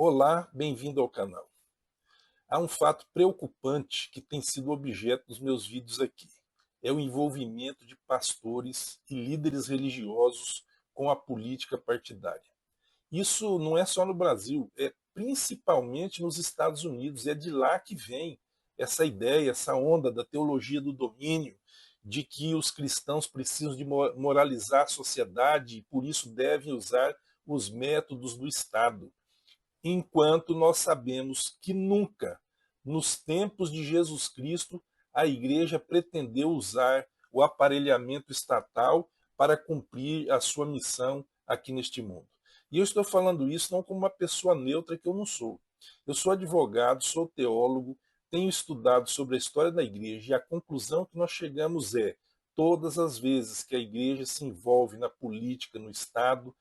Olá, bem-vindo ao canal. Há um fato preocupante que tem sido objeto dos meus vídeos aqui. É o envolvimento de pastores e líderes religiosos com a política partidária. Isso não é só no Brasil, é principalmente nos Estados Unidos. É de lá que vem essa ideia, essa onda da teologia do domínio, de que os cristãos precisam de moralizar a sociedade e por isso devem usar os métodos do Estado, enquanto nós sabemos que nunca, nos tempos de Jesus Cristo, a igreja pretendeu usar o aparelhamento estatal para cumprir a sua missão aqui neste mundo. E eu estou falando isso não como uma pessoa neutra que eu não sou. Eu sou advogado, sou teólogo, tenho estudado sobre a história da igreja e a conclusão que nós chegamos é: todas as vezes que a igreja se envolve na política, no Estado,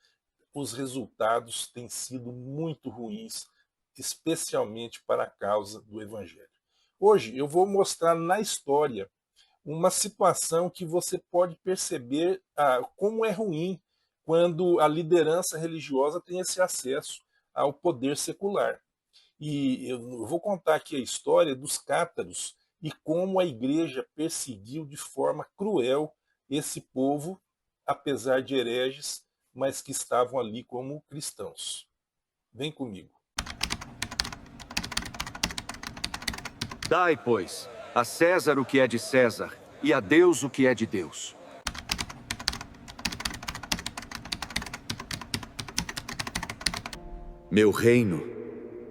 os resultados têm sido muito ruins, especialmente para a causa do Evangelho. Hoje eu vou mostrar na história uma situação que você pode perceber como é ruim quando a liderança religiosa tem esse acesso ao poder secular. E eu vou contar aqui a história dos cátaros e como a igreja perseguiu de forma cruel esse povo, apesar de hereges, mas que estavam ali como cristãos. Vem comigo. Dai, pois, a César o que é de César, e a Deus o que é de Deus. Meu reino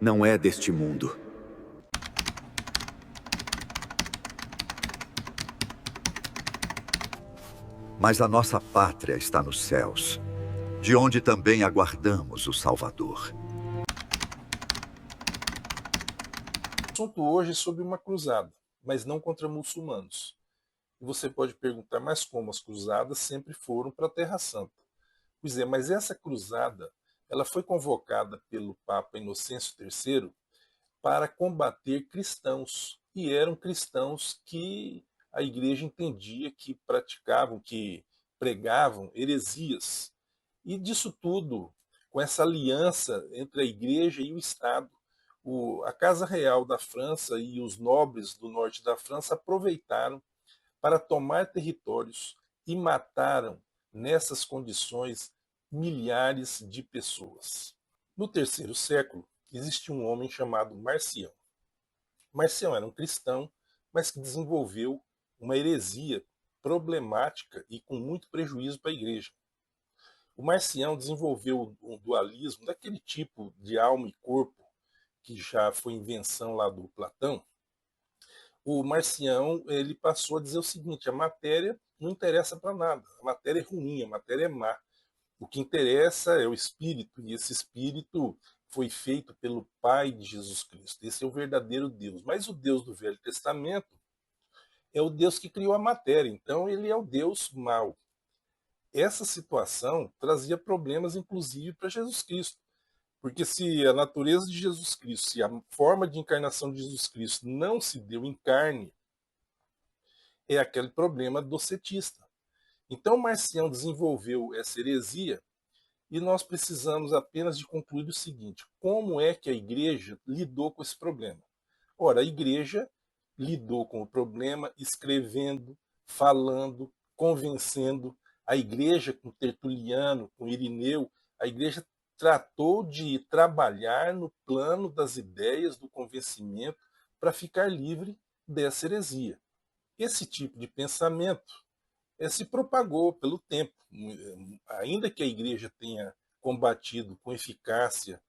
não é deste mundo. Mas a nossa pátria está nos céus, de onde também aguardamos o Salvador. O assunto hoje é sobre uma cruzada, mas não contra muçulmanos. E você pode perguntar, mas como as cruzadas sempre foram para a Terra Santa? Pois é, mas essa cruzada, ela foi convocada pelo Papa Inocêncio III para combater cristãos. E eram cristãos que a igreja entendia que praticavam, que pregavam heresias. E disso tudo, com essa aliança entre a igreja e o Estado, a Casa Real da França e os nobres do norte da França aproveitaram para tomar territórios e mataram, nessas condições, milhares de pessoas. No terceiro século, existia um homem chamado Marcião. Marcião era um cristão, mas que desenvolveu uma heresia problemática e com muito prejuízo para a igreja. O Marcião desenvolveu um dualismo daquele tipo de alma e corpo que já foi invenção lá do Platão. O Marcião ele passou a dizer o seguinte: a matéria não interessa para nada, a matéria é ruim, a matéria é má. O que interessa é o espírito, e esse espírito foi feito pelo Pai de Jesus Cristo. Esse é o verdadeiro Deus. Mas o Deus do Velho Testamento é o Deus que criou a matéria, então ele é o Deus mau. Essa situação trazia problemas, inclusive, para Jesus Cristo. Porque se a natureza de Jesus Cristo, se a forma de encarnação de Jesus Cristo não se deu em carne, é aquele problema docetista. Então Marcião desenvolveu essa heresia e nós precisamos apenas de concluir o seguinte: como é que a igreja lidou com esse problema? Ora, a igreja lidou com o problema escrevendo, falando, convencendo. A igreja, com Tertuliano, com Irineu, a igreja tratou de trabalhar no plano das ideias, do convencimento, para ficar livre dessa heresia. Esse tipo de pensamento se propagou pelo tempo, ainda que a igreja tenha combatido com eficácia,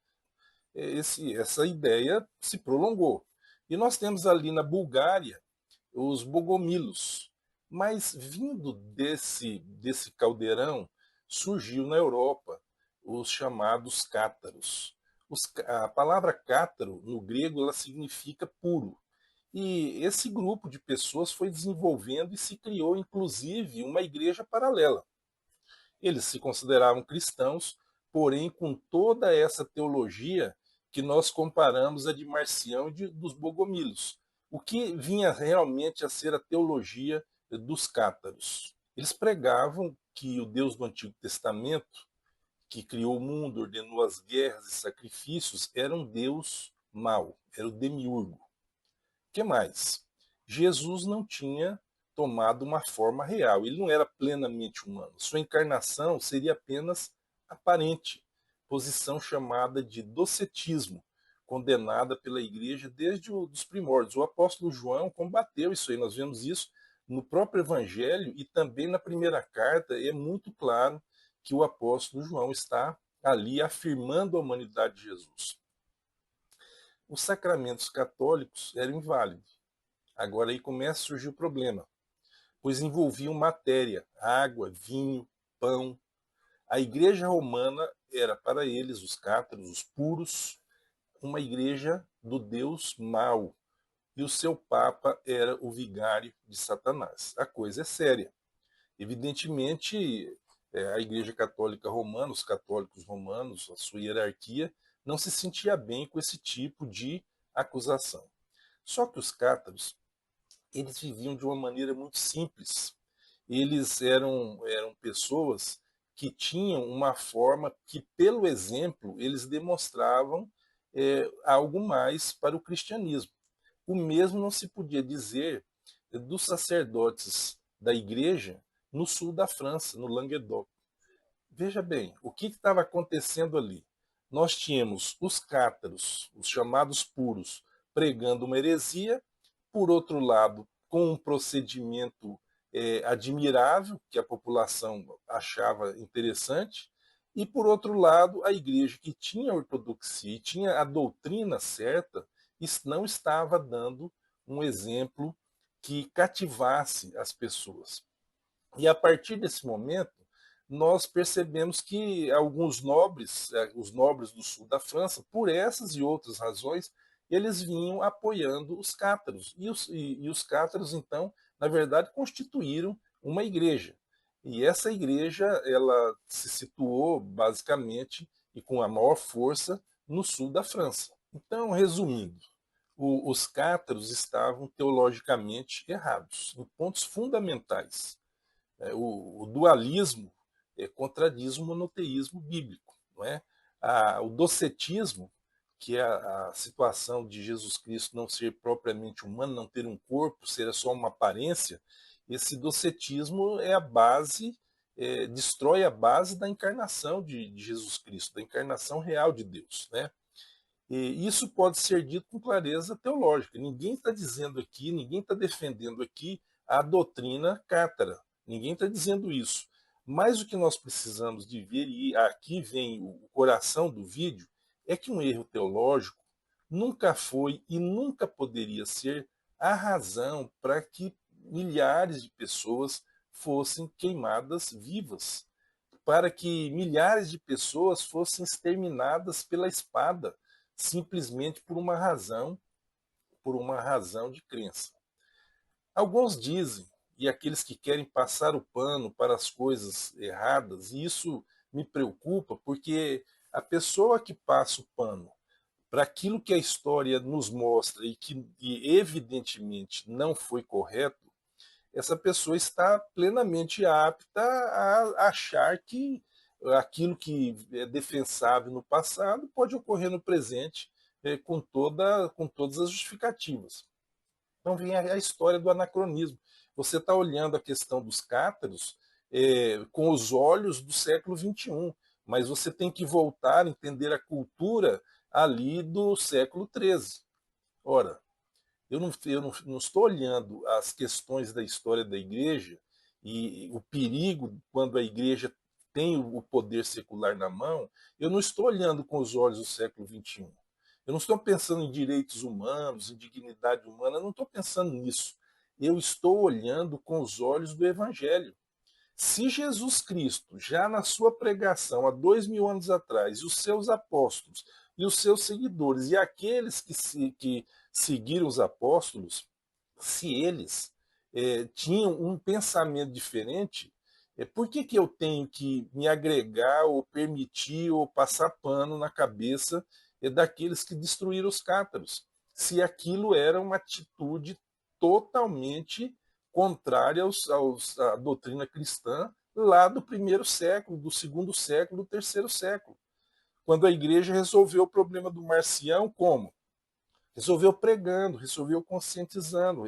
essa ideia se prolongou. E nós temos ali na Bulgária os bogomilos, mas vindo desse caldeirão surgiu na Europa os chamados cátaros. A palavra cátaro no grego ela significa puro. E esse grupo de pessoas foi desenvolvendo e se criou, inclusive, uma igreja paralela. Eles se consideravam cristãos, porém com toda essa teologia que nós comparamos a de Marcião e dos bogomilos. O que vinha realmente a ser a teologia dos cátaros. Eles pregavam que o Deus do Antigo Testamento, que criou o mundo, ordenou as guerras e sacrifícios, era um Deus mau, era o demiurgo. O que mais? Jesus não tinha tomado uma forma real, ele não era plenamente humano. Sua encarnação seria apenas aparente, posição chamada de docetismo, condenada pela igreja desde os primórdios. O apóstolo João combateu isso aí, nós vemos isso no próprio evangelho e também na primeira carta, é muito claro que o apóstolo João está ali afirmando a humanidade de Jesus. Os sacramentos católicos eram inválidos. Agora aí começa a surgir o problema, pois envolviam matéria, água, vinho, pão. A igreja romana era para eles, os cátaros, os puros, uma igreja do Deus mau, e o seu papa era o vigário de Satanás. A coisa é séria. Evidentemente, a Igreja Católica Romana, os católicos romanos, a sua hierarquia, não se sentia bem com esse tipo de acusação. Só que os cátaros, eles viviam de uma maneira muito simples. Eles eram pessoas que tinham uma forma que, pelo exemplo, eles demonstravam algo mais para o cristianismo. O mesmo não se podia dizer dos sacerdotes da igreja no sul da França, no Languedoc. Veja bem, o que estava acontecendo ali? Nós tínhamos os cátaros, os chamados puros, pregando uma heresia, por outro lado, com um procedimento admirável, que a população achava interessante, e por outro lado, a igreja que tinha a ortodoxia, tinha a doutrina certa, não estava dando um exemplo que cativasse as pessoas. E a partir desse momento, nós percebemos que alguns nobres, os nobres do sul da França, por essas e outras razões, eles vinham apoiando os cátaros. E os cátaros, então, na verdade, constituíram uma igreja. E essa igreja, ela se situou basicamente e com a maior força no sul da França. Então, resumindo, os cátaros estavam teologicamente errados, em pontos fundamentais. O dualismo contradiz o monoteísmo bíblico. Não é? O docetismo, que é a situação de Jesus Cristo não ser propriamente humano, não ter um corpo, ser só uma aparência, esse docetismo é a base, destrói a base da encarnação de Jesus Cristo, da encarnação real de Deus. Né? E isso pode ser dito com clareza teológica. Ninguém está dizendo aqui, ninguém está defendendo aqui a doutrina cátara. Ninguém está dizendo isso. Mas o que nós precisamos de ver, e aqui vem o coração do vídeo, é que um erro teológico nunca foi e nunca poderia ser a razão para que milhares de pessoas fossem queimadas vivas, para que milhares de pessoas fossem exterminadas pela espada, simplesmente por uma razão de crença. Alguns dizem, e aqueles que querem passar o pano para as coisas erradas, e isso me preocupa, porque a pessoa que passa o pano para aquilo que a história nos mostra e que evidentemente não foi correto, essa pessoa está plenamente apta a achar que aquilo que é defensável no passado pode ocorrer no presente com todas as justificativas. Então vem a história do anacronismo. Você está olhando a questão dos cátaros com os olhos do século XXI, mas você tem que voltar a entender a cultura ali do século XIII. Ora, eu não estou olhando as questões da história da igreja e o perigo quando a igreja tem o poder secular na mão, eu não estou olhando com os olhos do século XXI. Eu não estou pensando em direitos humanos, em dignidade humana, eu não estou pensando nisso. Eu estou olhando com os olhos do Evangelho. Se Jesus Cristo, já na sua pregação há 2000 anos atrás, e os seus apóstolos, e os seus seguidores, e aqueles que seguiram os apóstolos, se eles tinham um pensamento diferente, por que eu tenho que me agregar, ou permitir, ou passar pano na cabeça daqueles que destruíram os cátaros? Se aquilo era uma atitude totalmente contrária à doutrina cristã lá do primeiro século, do segundo século, do terceiro século, quando a igreja resolveu o problema do Marcião como? Resolveu pregando, resolveu conscientizando,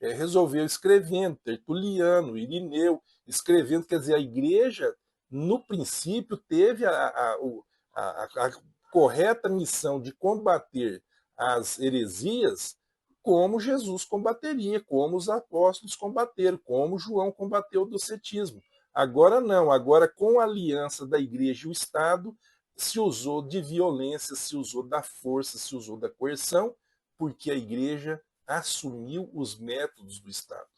resolveu escrevendo, Tertuliano, Irineu, escrevendo, quer dizer, a igreja, no princípio, teve a correta missão de combater as heresias como Jesus combateria, como os apóstolos combateram, como João combateu o docetismo. Agora não, agora com a aliança da igreja e o Estado, se usou de violência, se usou da força, se usou da coerção, porque a igreja assumiu os métodos do Estado.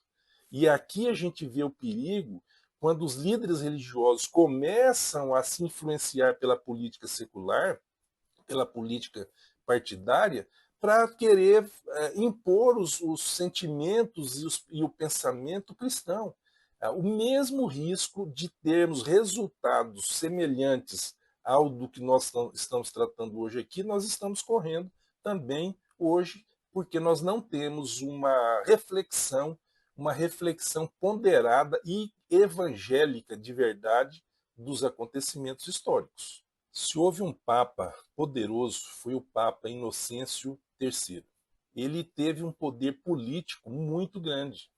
E aqui a gente vê o perigo quando os líderes religiosos começam a se influenciar pela política secular, pela política partidária, para querer impor os sentimentos e o pensamento cristão. O mesmo risco de termos resultados semelhantes ao do que nós estamos tratando hoje aqui, nós estamos correndo também hoje, porque nós não temos uma reflexão ponderada e evangélica de verdade dos acontecimentos históricos. Se houve um papa poderoso, foi o Papa Inocêncio III. Ele teve um poder político muito grande,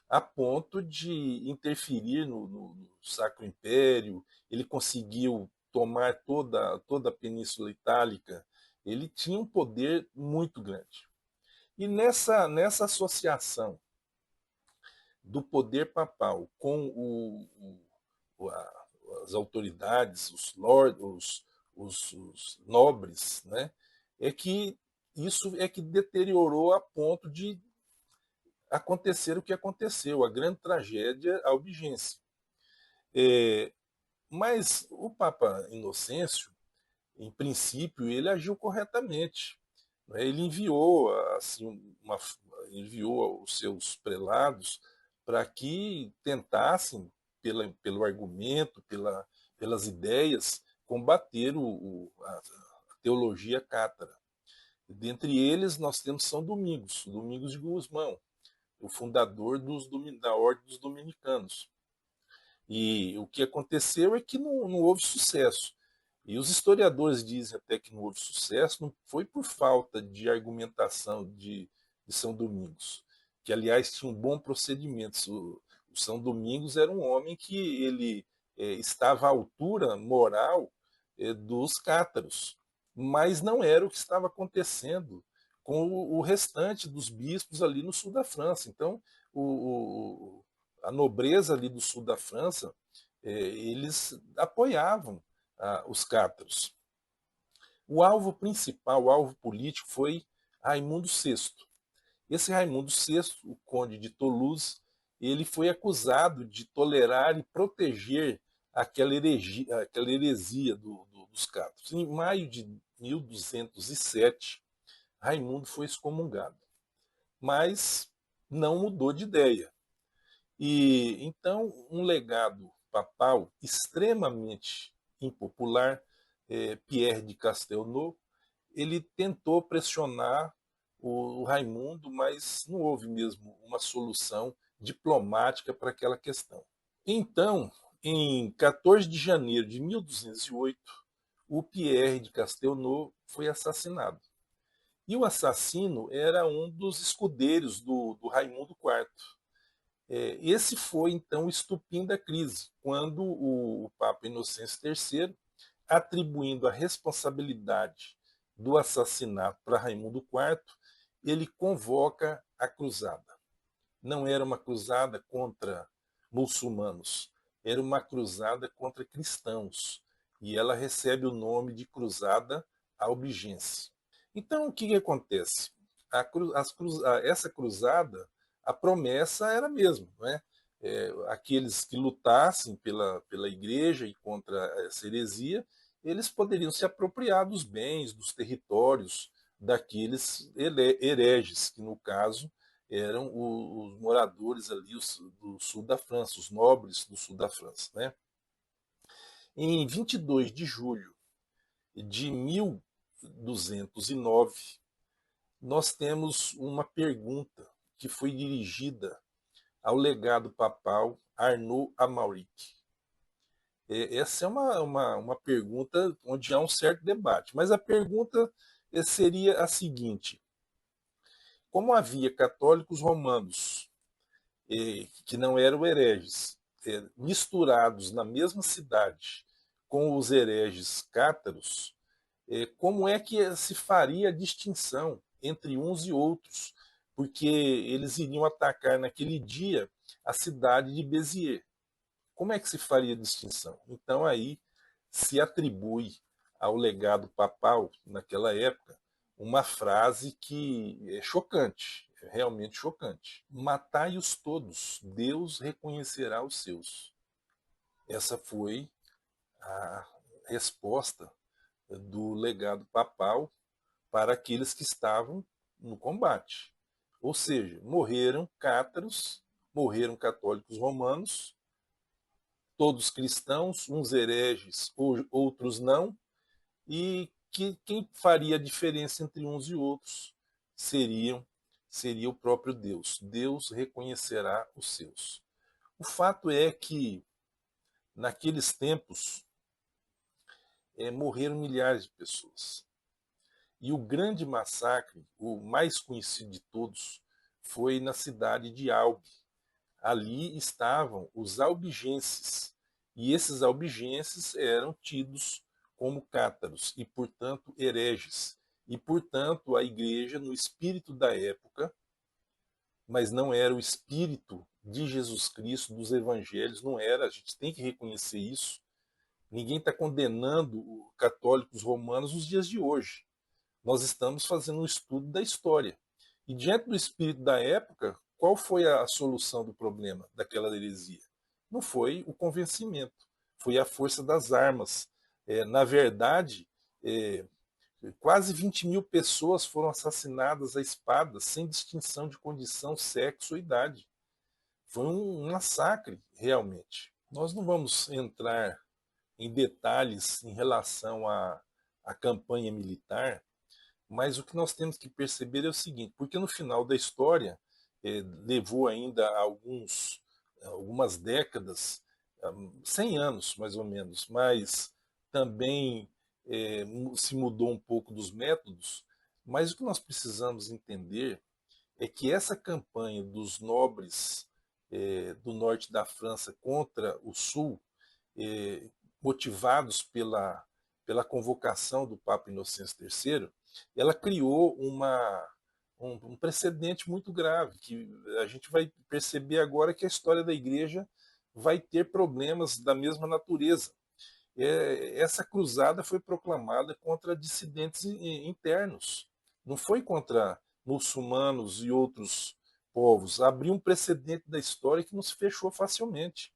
a ponto de interferir no Sacro Império. Ele conseguiu tomar toda a Península Itálica. Ele tinha um poder muito grande. E nessa associação do poder papal com as autoridades, os lords, os nobres, né, é que isso é que deteriorou a ponto de acontecer o que aconteceu, a grande tragédia albigense. Mas o Papa Inocêncio, em princípio, ele agiu corretamente. Né? Ele enviou, assim, enviou os seus prelados para que tentassem, pelo argumento, pelas ideias, combater a teologia cátara. Dentre eles, nós temos São Domingos, Domingos de Guzmão, o fundador da Ordem dos Dominicanos. E o que aconteceu é que não houve sucesso. E os historiadores dizem até que não houve sucesso, não foi por falta de argumentação de São Domingos, que aliás tinha um bom procedimento. O São Domingos era um homem que ele estava à altura moral dos cátaros, mas não era o que estava acontecendo com o restante dos bispos ali no sul da França. Então, a nobreza ali do sul da França, eles apoiavam os cátaros. O alvo principal, o alvo político, foi Raimundo VI. Esse Raimundo VI, o conde de Toulouse, ele foi acusado de tolerar e proteger aquela heresia dos cátaros. Em maio de 1207, Raimundo foi excomungado, mas não mudou de ideia. E então um legado papal extremamente impopular, Pierre de Castelnau, ele tentou pressionar o Raimundo, mas não houve mesmo uma solução diplomática para aquela questão. Então, em 14 de janeiro de 1208, o Pierre de Castelnau foi assassinado. E o assassino era um dos escudeiros do Raimundo IV. Esse foi, então, o estupim da crise, quando o Papa Inocêncio III, atribuindo a responsabilidade do assassinato para Raimundo IV, ele convoca a cruzada. Não era uma cruzada contra muçulmanos, era uma cruzada contra cristãos. E ela recebe o nome de Cruzada Albigense. Então, o que acontece? Essa cruzada, a promessa era a mesma, né? Aqueles que lutassem pela igreja e contra essa heresia, eles poderiam se apropriar dos bens, dos territórios daqueles hereges, que no caso eram os moradores ali do sul da França, os nobres do sul da França. Né? Em 22 de julho de 1209, nós temos uma pergunta que foi dirigida ao legado papal Arnaud Amalric? Essa é uma pergunta onde há um certo debate, mas a pergunta seria a seguinte: como havia católicos romanos que não eram hereges, misturados na mesma cidade com os hereges cátaros, como é que se faria a distinção entre uns e outros? Porque eles iriam atacar naquele dia a cidade de Béziers. Como é que se faria a distinção? Então aí se atribui ao legado papal naquela época uma frase que é chocante, é realmente chocante. Matai-os todos, Deus reconhecerá os seus. Essa foi a resposta do legado papal para aqueles que estavam no combate. Ou seja, morreram cátaros, morreram católicos romanos, todos cristãos, uns hereges, outros não, e que quem faria a diferença entre uns e outros seria o próprio Deus. Deus reconhecerá os seus. O fato é que naqueles tempos morreram milhares de pessoas. E o grande massacre, o mais conhecido de todos, foi na cidade de Albi. Ali estavam os albigenses, e esses albigenses eram tidos como cátaros e, portanto, hereges. E, portanto, a igreja, no espírito da época, mas não era o espírito de Jesus Cristo, dos evangelhos, não era, a gente tem que reconhecer isso. Ninguém está condenando os católicos romanos nos dias de hoje. Nós estamos fazendo um estudo da história. E diante do espírito da época, qual foi a solução do problema daquela heresia? Não foi o convencimento, foi a força das armas. Na verdade, quase 20 mil pessoas foram assassinadas à espada, sem distinção de condição, sexo ou idade. Foi um massacre, realmente. Nós não vamos entrar em detalhes em relação à campanha militar, mas o que nós temos que perceber é o seguinte, porque no final da história, levou ainda algumas décadas, 100 anos mais ou menos, mas também se mudou um pouco dos métodos, mas o que nós precisamos entender é que essa campanha dos nobres do norte da França contra o sul, motivados pela convocação do Papa Inocêncio III, ela criou um precedente muito grave, que a gente vai perceber agora que a história da igreja vai ter problemas da mesma natureza. Essa cruzada foi proclamada contra dissidentes internos, não foi contra muçulmanos e outros povos. Abriu um precedente da história que não se fechou facilmente.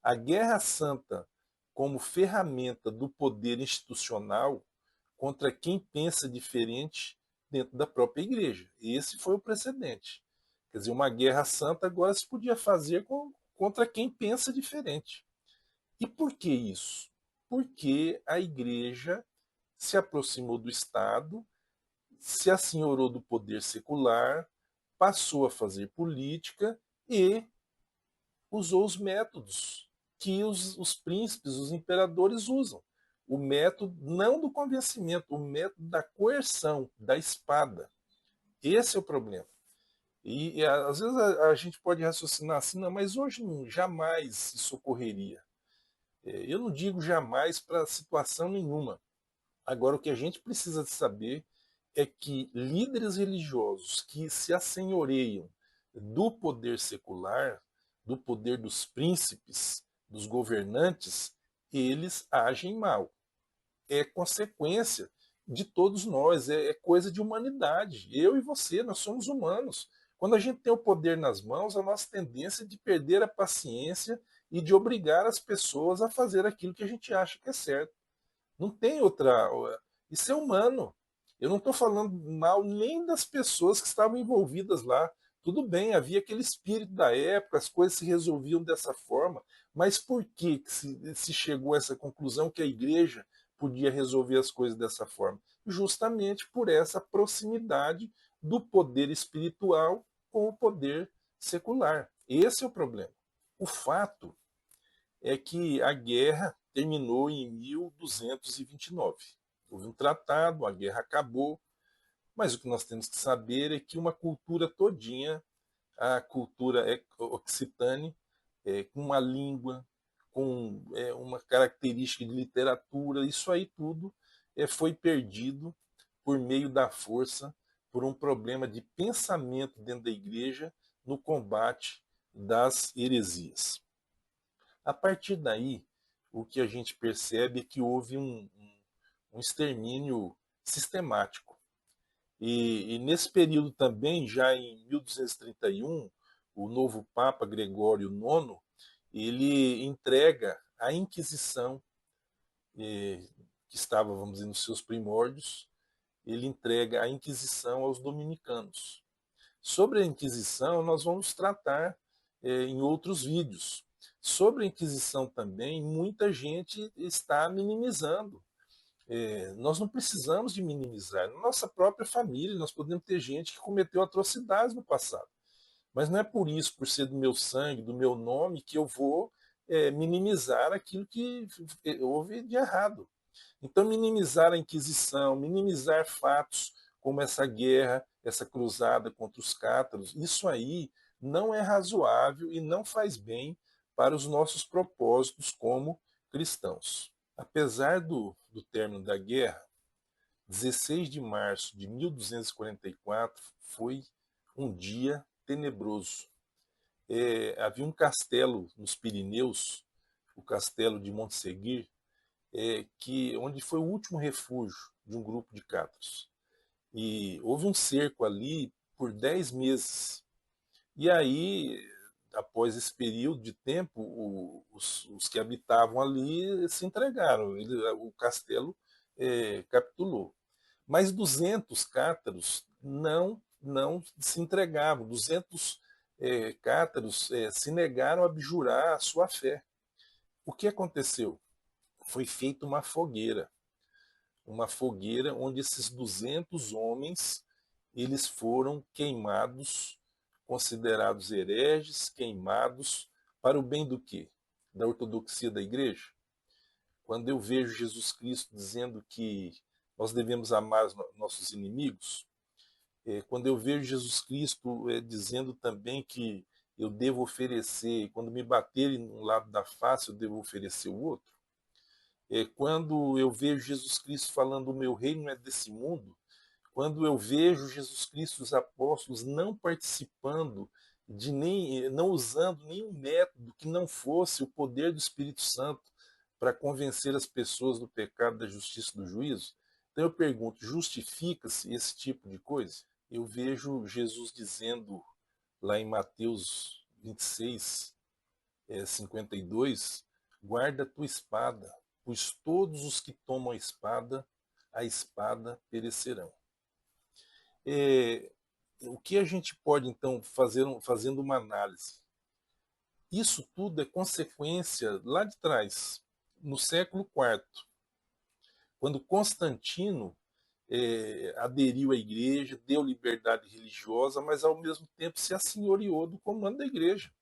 A Guerra Santa, como ferramenta do poder institucional contra quem pensa diferente dentro da própria igreja. Esse foi o precedente. Quer dizer, uma guerra santa agora se podia fazer contra quem pensa diferente. E por que isso? Porque a igreja se aproximou do Estado, se assenhorou do poder secular, passou a fazer política e usou os métodos que os príncipes, os imperadores usam. O método não do convencimento, o método da coerção, da espada. Esse é o problema. E às vezes a gente pode raciocinar assim, não, mas hoje não, jamais isso ocorreria. Eu não digo jamais para situação nenhuma. Agora, o que a gente precisa de saber é que líderes religiosos que se assenhoreiam do poder secular, do poder dos príncipes, dos governantes, eles agem mal. É consequência de todos nós, é coisa de humanidade. Eu e você, nós somos humanos. Quando a gente tem o poder nas mãos, a nossa tendência é de perder a paciência e de obrigar as pessoas a fazer aquilo que a gente acha que é certo. Não tem outra. Isso é humano. Eu não estou falando mal nem das pessoas que estavam envolvidas lá. Tudo bem, havia aquele espírito da época, as coisas se resolviam dessa forma, mas por que se chegou a essa conclusão que a igreja podia resolver as coisas dessa forma? Justamente por essa proximidade do poder espiritual com o poder secular. Esse é o problema. O fato é que a guerra terminou em 1229. Houve um tratado, a guerra acabou, mas o que nós temos que saber é que uma cultura todinha, a cultura occitane, com uma língua, com uma característica de literatura, isso aí tudo foi perdido por meio da força, por um problema de pensamento dentro da igreja no combate das heresias. A partir daí, o que a gente percebe é que houve um extermínio sistemático. E nesse período também, já em 1231, o novo Papa Gregório IX, ele entrega a Inquisição, que estava, vamos dizer, nos seus primórdios, ele entrega a Inquisição aos dominicanos. Sobre a Inquisição, nós vamos tratar em outros vídeos. Sobre a Inquisição também, muita gente está minimizando. Nós não precisamos de minimizar. Na nossa própria família, nós podemos ter gente que cometeu atrocidades no passado. Mas não é por isso, por ser do meu sangue, do meu nome, que eu vou minimizar aquilo que houve de errado. Então, minimizar a Inquisição, minimizar fatos como essa guerra, essa cruzada contra os cátaros, isso aí não é razoável e não faz bem para os nossos propósitos como cristãos. Apesar do término da guerra, 16 de março de 1244 foi um dia tenebroso. Havia um castelo nos Pirineus, o castelo de Montseguir, onde foi o último refúgio de um grupo de cátaros. E houve um cerco ali por 10 meses. E aí, após esse período de tempo, os que habitavam ali se entregaram. O castelo capitulou. Mas 200 cátaros não se entregavam. 200 cátaros se negaram a abjurar a sua fé. O que aconteceu? Foi feita uma fogueira onde esses 200 homens eles foram queimados, considerados hereges, queimados para o bem do quê? Da ortodoxia da igreja. Quando eu vejo Jesus Cristo dizendo que nós devemos amar nossos inimigos, quando eu vejo Jesus Cristo dizendo também que eu devo oferecer, quando me baterem no lado da face, eu devo oferecer o outro, quando eu vejo Jesus Cristo falando o meu reino é desse mundo, quando eu vejo Jesus Cristo, os apóstolos não participando não usando nenhum método que não fosse o poder do Espírito Santo para convencer as pessoas do pecado, da justiça e do juízo, então eu pergunto, justifica-se esse tipo de coisa? Eu vejo Jesus dizendo lá em Mateus 26, 52, guarda a tua espada, pois todos os que tomam a espada perecerão. O que a gente pode, então, fazendo uma análise? Isso tudo é consequência lá de trás, no século IV, quando Constantino aderiu à igreja, deu liberdade religiosa, mas ao mesmo tempo se assenhoreou do comando da igreja.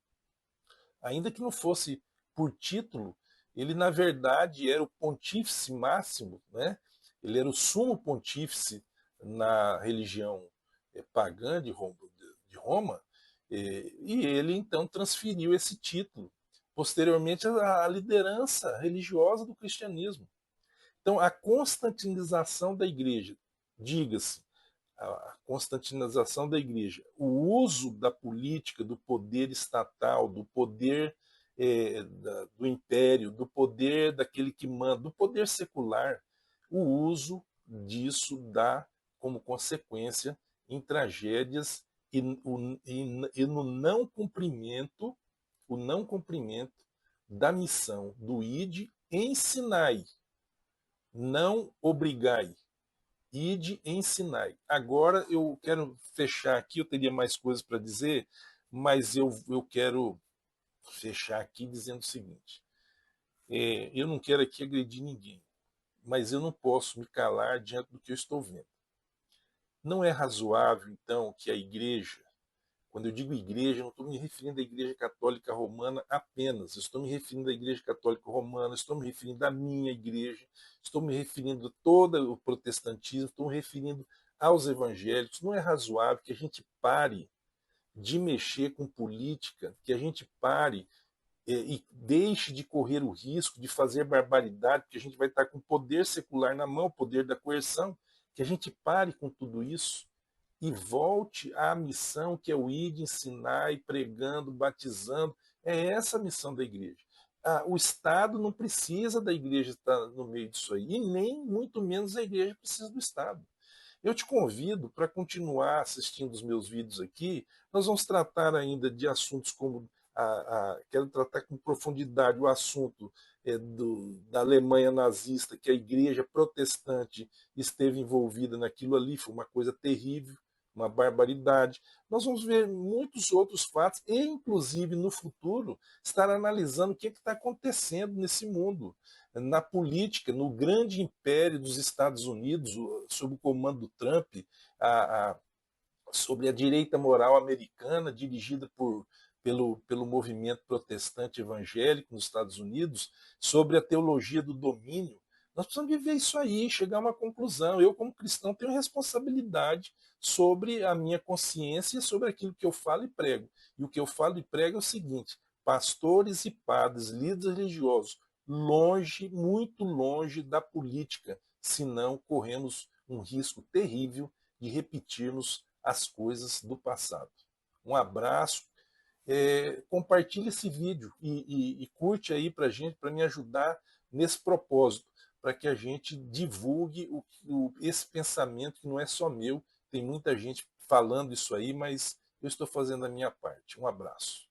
Ainda que não fosse por título, ele na verdade era o pontífice máximo, né? Ele era o sumo pontífice na religião pagã de Roma, e ele então transferiu esse título posteriormente à liderança religiosa do cristianismo. Então, a constantinização da igreja, diga-se, a constantinização da igreja, o uso da política, do poder estatal, do poder do império, do poder daquele que manda, do poder secular, o uso disso dá como consequência em tragédias e no não cumprimento da missão do ide ensinai, não obrigai, ide ensinai. Agora eu quero fechar aqui, eu teria mais coisas para dizer, mas eu quero fechar aqui dizendo o seguinte: eu não quero aqui agredir ninguém, mas eu não posso me calar diante do que eu estou vendo. Não é razoável, então, que a igreja Quando eu digo igreja, não estou me referindo à Igreja Católica Romana apenas, estou me referindo à Igreja Católica Romana, estou me referindo à minha igreja, estou me referindo a todo o protestantismo, estou me referindo aos evangélicos. Não é razoável que a gente pare de mexer com política, que a gente pare e deixe de correr o risco de fazer barbaridade, porque a gente vai estar com o poder secular na mão, o poder da coerção, que a gente pare com tudo isso e volte à missão que é o ir de ensinar e pregando, batizando. É essa a missão da igreja. O Estado não precisa da igreja estar no meio disso aí, e nem muito menos a igreja precisa do Estado. Eu te convido para continuar assistindo os meus vídeos aqui. Nós vamos tratar ainda de assuntos como quero tratar com profundidade o assunto da Alemanha nazista, que a igreja protestante esteve envolvida naquilo ali, foi uma coisa terrível, uma barbaridade. Nós vamos ver muitos outros fatos e, inclusive, no futuro, estar analisando o que está acontecendo nesse mundo, na política, no grande império dos Estados Unidos, sob o comando do Trump, a, a, sobre a direita moral americana, dirigida pelo movimento protestante evangélico nos Estados Unidos, sobre a teologia do domínio. Nós precisamos viver isso aí, chegar a uma conclusão. Eu, como cristão, tenho responsabilidade sobre a minha consciência e sobre aquilo que eu falo e prego. E o que eu falo e prego é o seguinte: pastores e padres, líderes religiosos, longe, muito longe da política, senão corremos um risco terrível de repetirmos as coisas do passado. Um abraço, compartilhe esse vídeo e curte aí para gente, para me ajudar nesse propósito, para que a gente divulgue esse pensamento que não é só meu, tem muita gente falando isso aí, mas eu estou fazendo a minha parte. Um abraço.